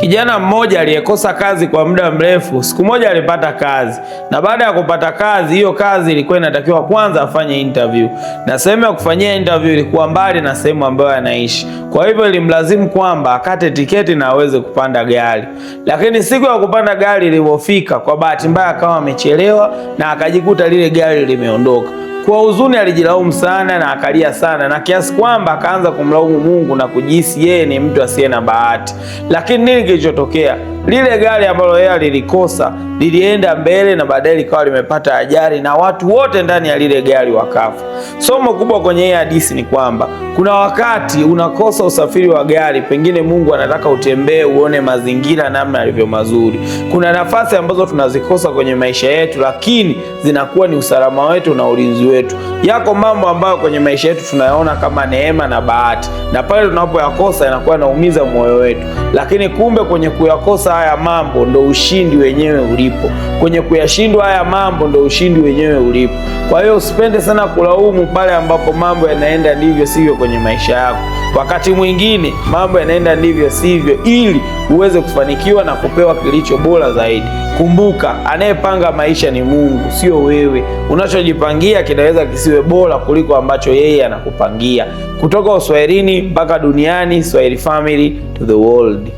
Kijana mmoja aliyekosa kazi kwa muda mrefu, siku moja alipata kazi, na baada ya kupata kazi, hiyo kazi ilikuwa inatakiwa kwanza afanye interview, na sehemu ya kufanyia interview ilikuwa mbali na sehemu ambayo anaishi. Kwa hivyo ilimlazimu kwamba akate tiketi na aweze kupanda gari. Lakini siku ya kupanda gari ilipofika, kwa bahati mbaya akawa amechelewa na akajikuta lile gari limeondoka. Kwa huzuni alijilaumu sana na akalia sana, na kiasi kwamba akaanza kumlaumu Mungu na kujihisi yeye ni mtu asiye na bahati. Lakini nini kilichotokea? Lile gari ambalo yeye alilikosa lilienda mbele na baadaye likawa limepata ajali na watu wote ndani ya lile gari wakafa. Somo kubwa kwenye hii hadithi ni kwamba kuna wakati unakosa usafiri wa gari, pengine Mungu anataka utembee uone mazingira namna yalivyo mazuri. Kuna nafasi ambazo tunazikosa kwenye maisha yetu, lakini zinakuwa ni usalama wetu na ulinzi wetu. Yako mambo ambayo kwenye maisha yetu tunayaona kama neema na bahati, na pale tunapoyakosa yanakuwa yanaumiza moyo wetu, lakini kumbe kwenye kuyakosa haya mambo ndo ushindi wenyewe ulipo. Kwenye kuyashindwa haya mambo ndo ushindi wenyewe ulipo. Kwa hiyo usipende sana kulaumu pale ambapo mambo yanaenda ndivyo sivyo kwenye maisha yako. Wakati mwingine mambo yanaenda ndivyo sivyo ili uweze kufanikiwa na kupewa kilicho bora zaidi. Kumbuka, anayepanga maisha ni Mungu, sio wewe. Unachojipangia kinaweza kisiwe bora kuliko ambacho yeye anakupangia. Kutoka Uswahilini mpaka duniani, Swahili Family to the world.